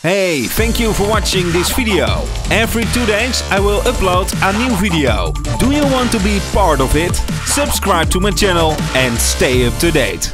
Hey, thank you for watching this video. Every 2 days I will upload a new video. Do you want to be part of it? Subscribe to my channel and stay up to date.